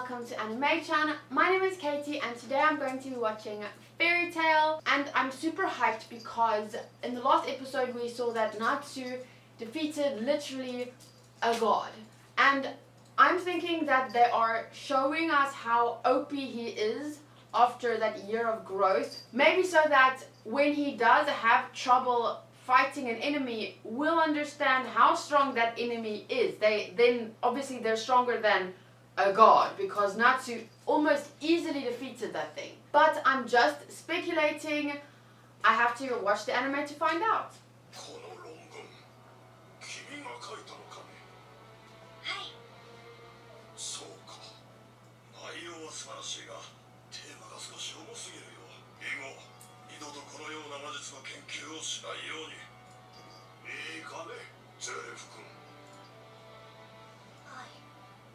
welcome to Animaechan. My name is Katie and today I'm going to be watching Fairy Tail, and I'm super hyped because in the last episode we saw that Natsu defeated literally a god, and I'm thinking that they are showing us how OP he is after that year of growth, maybe so that when he does have trouble fighting an enemy, we'll understand how strong that enemy is. Then obviously they're stronger than a god, because Natsu almost easily defeated that thing. But I'm just speculating. I have to watch the anime to find out.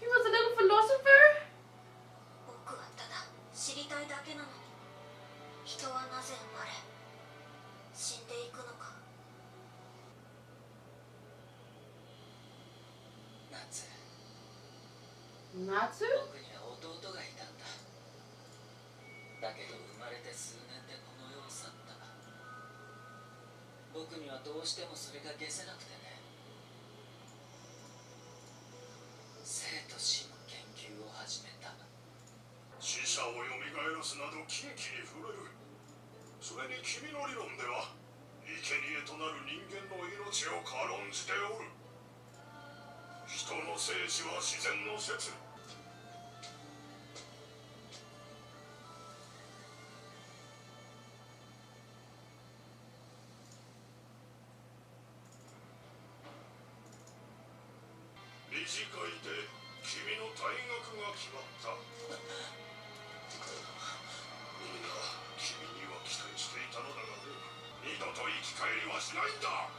He was a little philosopher? Natsu? だけど生まれて数年でこの世を去った。僕にはどうしてもそれが消せなくてね。生と死の研究を始めた。死者を蘇らすなど禁忌に触れる。それに君の理論では生贄となる人間の命を軽んじておる。人の生死は自然の説。理事会で君の退学が決まった。みんな君には期待していたのだがね、二度と生き返りはしないんだ。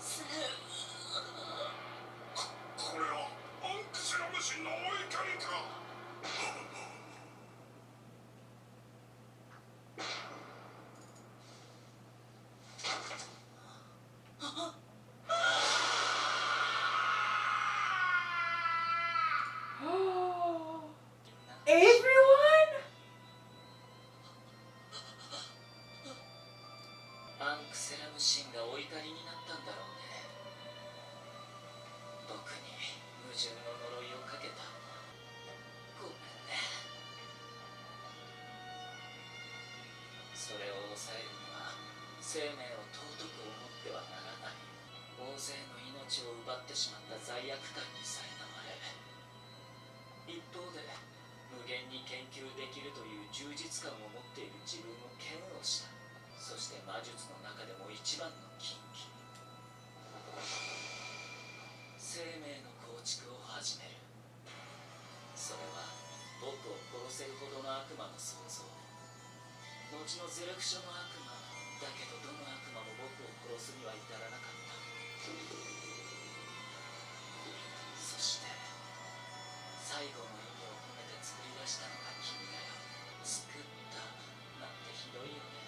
先生、これはアンクセラム神のお怒りか。アンクセラム神がお怒りになったんだろうね。僕に矛盾の呪いをかけた。ごめんね。それを抑えるには生命を尊く思ってはならない。大勢の命を奪ってしまった罪悪感に苛まれ、一方で無限に研究できるという充実感を持っている自分を嫌悪した。そして魔術の中でも一番の禁忌、生命の構築を始める。それは僕を殺せるほどの悪魔の創造。後のゼレクショの悪魔だけど、どの悪魔も僕を殺すには至らなかった。そして最後の意味を込めて作り出したのが君だよ。作ったなんてひどいよね。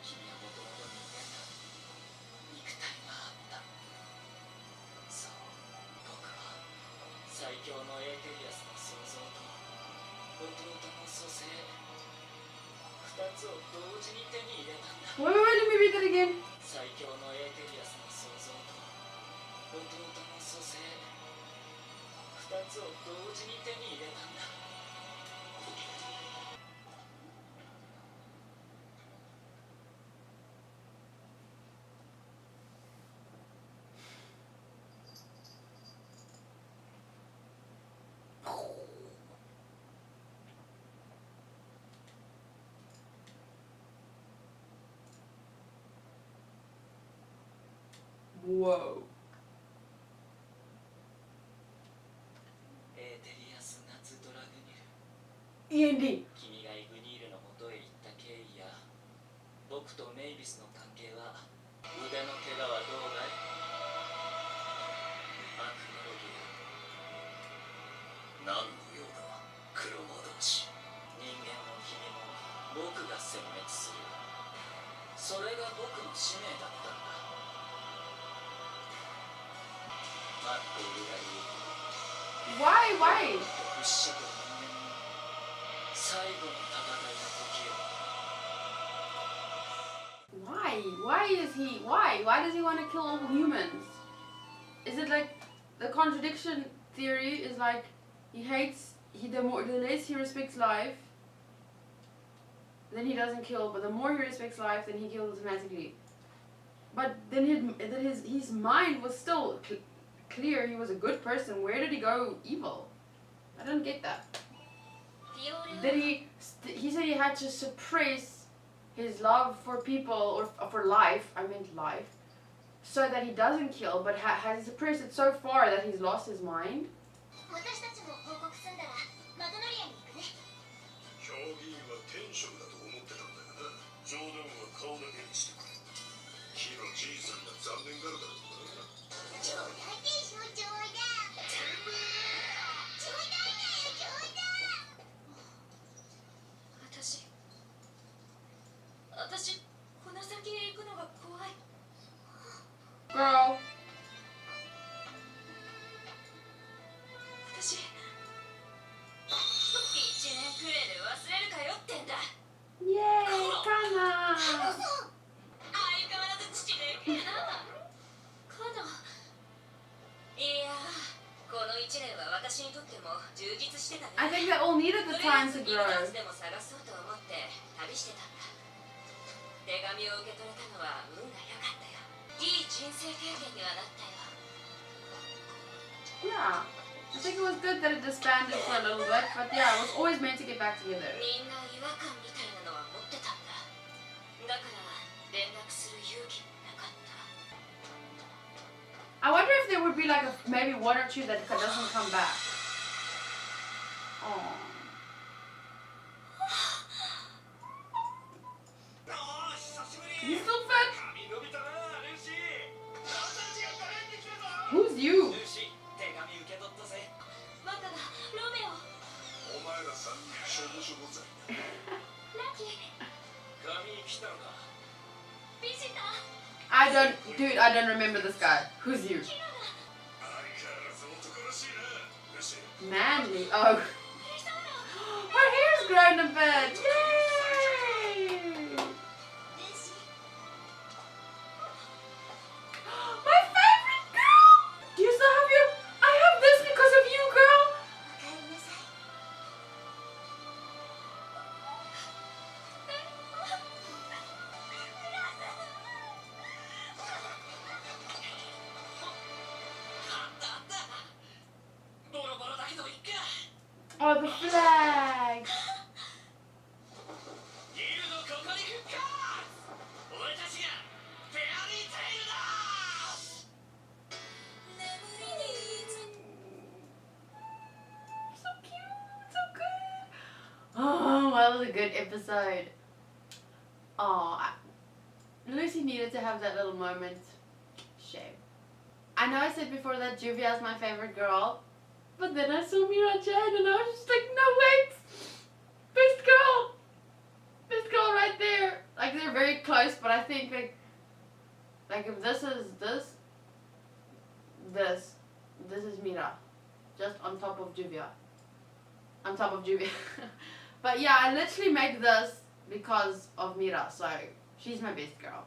君はもともと人間だ。肉体があった。そう、僕は最強のエーテリアスの創造と弟の蘇生、二つを同時に手に入れたんだ。Wait, let me read that again. 最強のエーテリアスの創造と弟の蘇生、二つを同時に手に入れたんだ。Whoa. エーテリアス・ナツ・ドラグニル。 END. 君がイグニールの元へ行った経緯や僕とメイビスの関係は。腕の怪我はどうだい？アクノロギア。何の用だ、黒魔導士。人間も君も僕が殲滅する。それが僕の使命だったんだ。待っているがいい。 Why? 不死者と人間の最後の戦いの時よ。 Why does he want to kill all humans? Is it like the contradiction theory is like he hates the less he respects life, then he doesn't kill, but the more he respects life, then he kills automatically. But then his mind was still clear. He was a good person. Where did he go evil? I don't get that. Did he said he had to suppress his love for people or for life, I meant life, so that he doesn't kill, but has he suppressed it so far that he's lost his mind? 私たちも報告済んだらマグノリアに行くね。評議員は天職だと思ってたんだがな。冗談は顔だけにしてくれ。火のじいさんが残念がるだろうな。冗談でしょ、冗談。てめえ。冗談だよ、冗談。私この先へ行くのが怖い。 Girl. 私1年くらいで忘れるかよってんだ。 Yay, Kana! 相変わらず父でけえな。カナ。いやこの1年は私にとっても充実してたね。 I think they all needed the time to とりあ grow. えずでも探そうと思って旅してたんだ。手紙を受け取れたのは運が良かったよ。いい人生経験にはなったよ。 Yeah. I think it was good that it disbanded for a little bit, but yeah, it was always meant to get back together. みんな違和感みたいなのは持ってたんだ。だから連絡する勇気もなかった。 I wonder if there would be like maybe one or two that doesn't come back. Oh. ああ、久しぶり。 You still fat? 髪伸びたな、ルーシー。私が帰ってきたぞ。 Who's you? ルーシー、手紙受け取ったぜ。バカだ、ロメオ。お前ら3人しょぼしょぼ罪。ラッキー、紙来たのか。ビジター、Dude, I don't remember this guy. Who's you? キララ、相変わらず男らしいな、ルーシー。 Manly. Oh. リサーラ。 Her hair's grown a bit. Yay! ルーシー、 My favorite girl! Do you still have your... I have this because of you, girl! おかえりなさい。あったあった。ボロボロだけどいっか。 Oh, the flag! ギルドここに復活。俺たちがフェアリーテイルだ。 So cute, so good. Oh, that was a good episode. Oh, Lucy needed to have that little moment. Shame. I know I said before that Juvia is my favorite girl, but then I saw Mira-chan and I was just like, no wait, best girl right there. Like they're very close, but I think like if this is this is Mira, just on top of Juvia. But yeah, I literally made this because of Mira, so she's my best girl.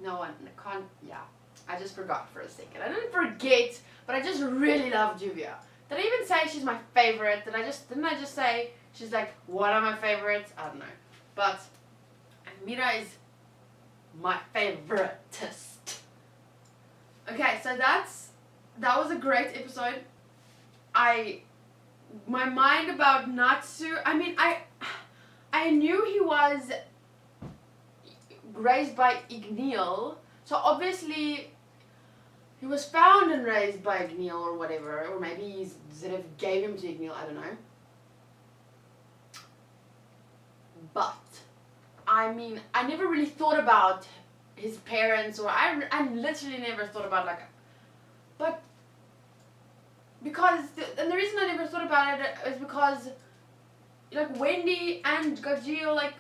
No one can't, yeah. I just forgot for a second. I didn't forget, but I just really love Juvia. Did I even say she's my favorite? Didn't I just say she's like one of my favorites? I don't know. But Mira is my favoritist. Okay, so that was a great episode. My mind about Natsu, I mean, I knew he was raised by Igneel, so obviously he was found and raised by Igneel or whatever, or maybe he sort of gave him to Igneel, I don't know. But, I mean, I never really thought about his parents, or I literally never thought about but because, and the reason I never thought about it is because, like, Wendy and Gajeel, like,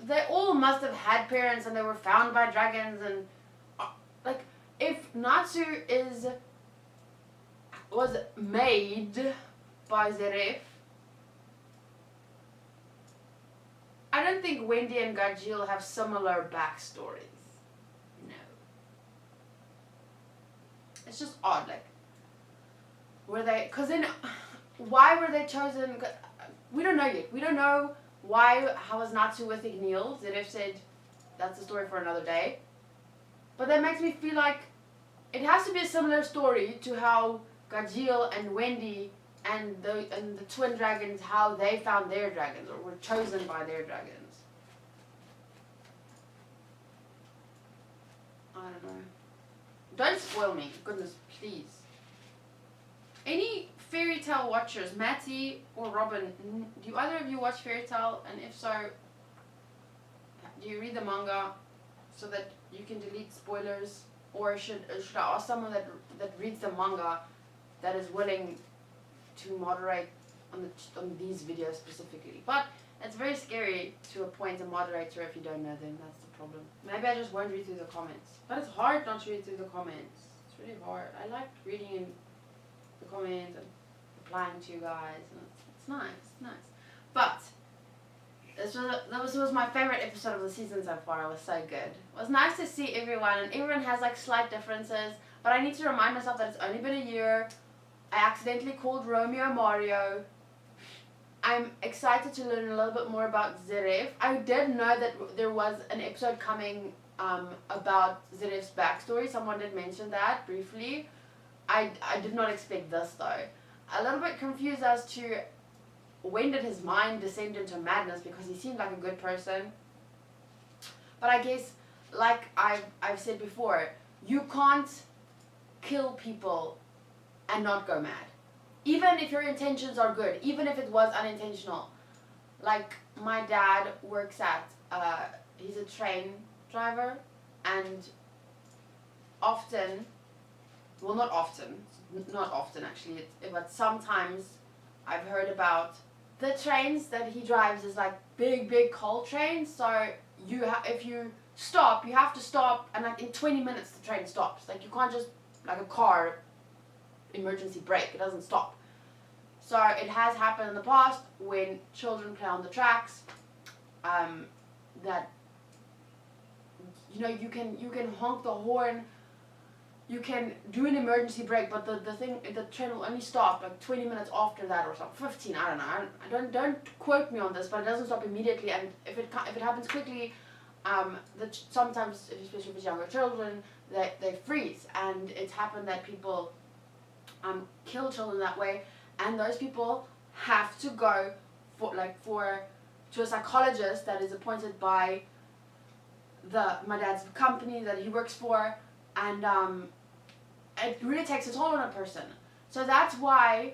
they all must have had parents and they were found by dragons, and, like, if Natsu is was made by Zeref. I don't think Wendy and Gajil have similar backstories. No. It's just odd, like, were they, because then, why were they chosen? We don't know yet. We don't know why, how was Natsu with Ignil? Zeref said, that's a story for another day. But that makes me feel like it has to be a similar story to how Gajil and Wendy and the twin dragons, how they found their dragons or were chosen by their dragons. I don't know. Don't spoil me, goodness, please. Any fairy tale watchers, Matty or Robin, do either of you watch fairy tale? And if so, do you read the manga so that you can delete spoilers? Or should I ask someone that reads the manga that is willing to moderate on these videos specifically? But it's very scary to appoint a moderator if you don't know them. That's the problem. Maybe I just won't read through the comments. But it's hard not to read through the comments. It's really hard. I like reading in the comments and replying to you guys. And it's nice. It's nice. But this was my favorite episode of the season so far. It was so good. It was nice to see everyone, and everyone has like slight differences. But I need to remind myself that it's only been a year. I accidentally called Romeo Mario. I'm excited to learn a little bit more about Zeref. I did know that there was an episode coming about Zeref's backstory. Someone did mention that briefly. I did not expect this though. A little bit confused as to when did his mind descend into madness, because he seemed like a good person. But I guess, like I've said before, you can't kill people and not go mad. Even if your intentions are good, even if it was unintentional. Like, my dad works at, he's a train driver, and often, well, not often actually, but sometimes I've heard about the trains that he drives is like big coal trains. So if you stop, you have to stop, and like in 20 minutes the train stops. Like, you can't just, like a car, emergency brake, it doesn't stop. So it has happened in the past when children play on the tracks, that, you know, you can honk the horn, you can do an emergency brake, but the train will only stop like 20 minutes after that or something, 15, I don't know. Don't quote me on this, but it doesn't stop immediately, and if it happens quickly, sometimes, especially if it's younger children, they freeze, and it's happened that people kill children that way, and those people have to go to a psychologist that is appointed by my dad's company that he works for, and it really takes a toll on a person. So that's why,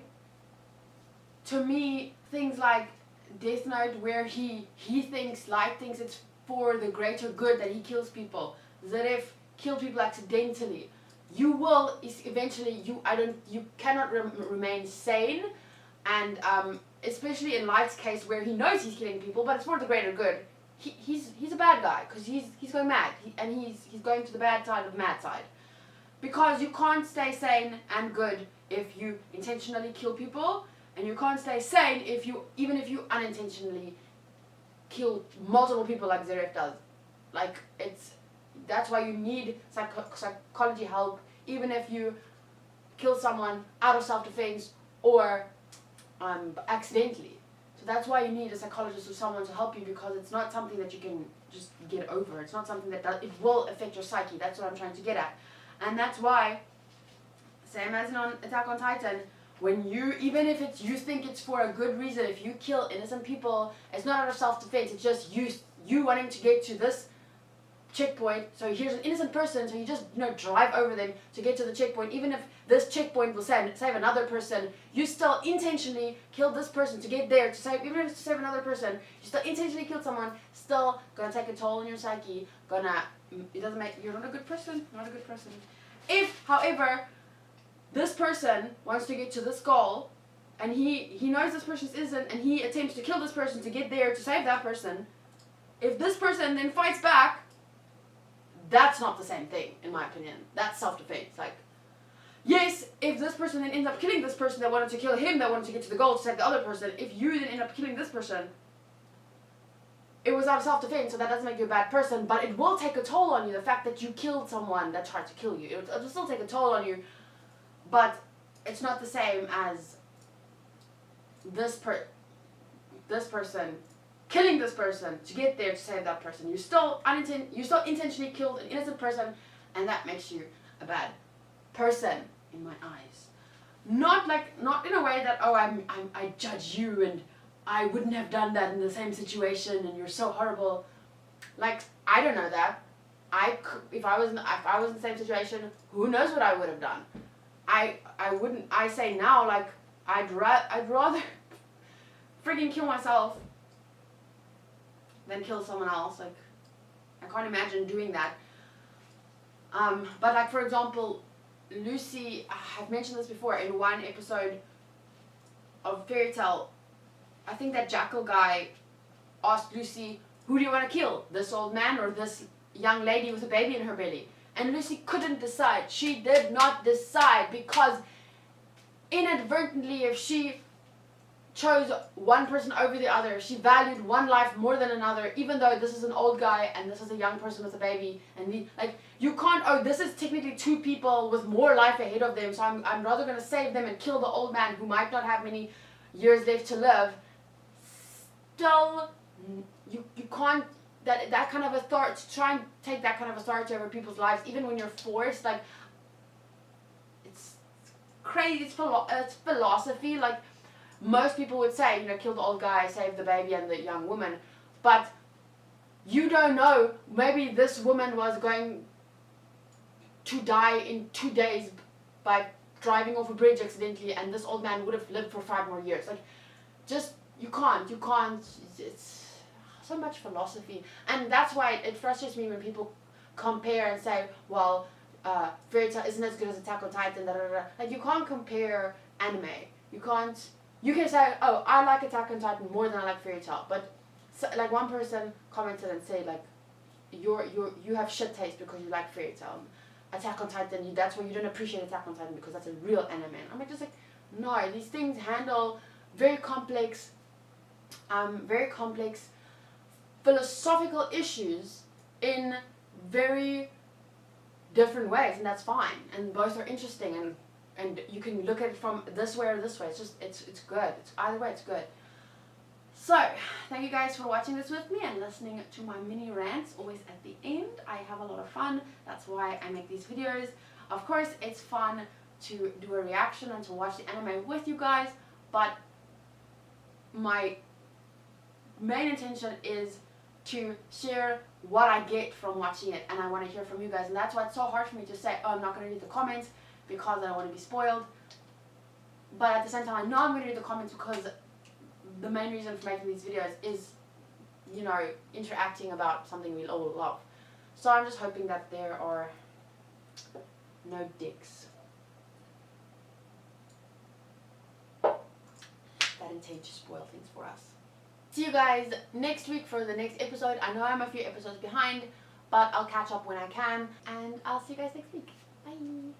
to me, things like Death Note, where he thinks, Light thinks it's for the greater good that he kills people, Zeref killed people accidentally. You will eventually, you cannot remain sane, and especially in Light's case where he knows he's killing people, but it's for the greater good. He's a bad guy because he's going mad, and he's going to the bad side of the mad side, because you can't stay sane and good if you intentionally kill people, and you can't stay sane even if you unintentionally kill multiple people like Zeref does. Like, that's why you need psychology help, even if you kill someone out of self-defense or accidentally. So that's why you need a psychologist or someone to help you, because it's not something that you can just get over. It's not something that it will affect your psyche. That's what I'm trying to get at. And that's why, same as in Attack on Titan, when even if you think it's for a good reason, if you kill innocent people, it's not out of self-defense. It's just you wanting to get to this checkpoint. So here's an innocent person, so you just drive over them to get to the checkpoint. Even if this checkpoint will save another person, you still intentionally killed this person to get there, even if it's to save another person, you still intentionally killed someone, still gonna take a toll on your psyche, you're not a good person, If, however, this person wants to get to this goal, and he knows this person isn't, and he attempts to kill this person to get there to save that person, if this person then fights back, that's not the same thing, in my opinion. That's self-defense. Like, yes, if this person then ends up killing this person that wanted to kill him, that wanted to get to the goal to save the other person, if you then end up killing this person, it was out of self-defense, so that doesn't make you a bad person, but it will take a toll on you, the fact that you killed someone that tried to kill you. It will still take a toll on you, but it's not the same as this person killing this person to get there to save that person. You still intentionally killed an innocent person, and that makes you a bad person in my eyes. Not in a way that, oh, I judge you and I wouldn't have done that in the same situation and you're so horrible. Like, I don't know that. If I was in the same situation, who knows what I would have done. I say now, like, I'd rather freaking kill myself than kill someone else. Like, I can't imagine doing that. But like, for example, Lucy, I've mentioned this before in one episode of Fairy Tale. I think that Jackal guy asked Lucy, who do you want to kill? This old man or this young lady with a baby in her belly? And Lucy couldn't decide. She did not decide because inadvertently, if she chose one person over the other, she valued one life more than another, even though this is an old guy and this is a young person with a baby. And you can't, oh, this is technically two people with more life ahead of them, so I'm rather going to save them and kill the old man who might not have many years left to live. Still, you can't, that kind of authority, to try and take that kind of authority over people's lives, even when you're forced, like, it's crazy, it's philosophy. Like, most people would say, kill the old guy, save the baby and the young woman, but you don't know, maybe this woman was going to die in 2 days by driving off a bridge accidentally, and this old man would have lived for 5 more years. Like, just, you can't, it's so much philosophy, and that's why it frustrates me when people compare and say, well, Fairy Tale isn't as good as Attack on Titan, da, da, da. Like, you can't compare anime. You can say, oh, I like Attack on Titan more than I like Fairy Tale, but like, one person commented and said, like, you have shit taste because you like Fairy Tale. Attack on Titan, that's why you don't appreciate Attack on Titan, because that's a real anime. I'm like, just like, no, these things handle very complex philosophical issues in very different ways, and that's fine, and both are interesting, and you can look at it from this way or this way. It's just, it's good. Either way, it's good. So, thank you guys for watching this with me and listening to my mini rants, always at the end. I have a lot of fun. That's why I make these videos. Of course, it's fun to do a reaction and to watch the anime with you guys, but my main intention is to share what I get from watching it, and I want to hear from you guys, and that's why it's so hard for me to say, oh, I'm not going to read the comments because I don't want to be spoiled, but at the same time I know I'm going to read the comments because the main reason for making these videos is, interacting about something we all love. So I'm just hoping that there are no dicks that intend to spoil things for us. See you guys next week for the next episode. I know I'm a few episodes behind, but I'll catch up when I can, and I'll see you guys next week. Bye!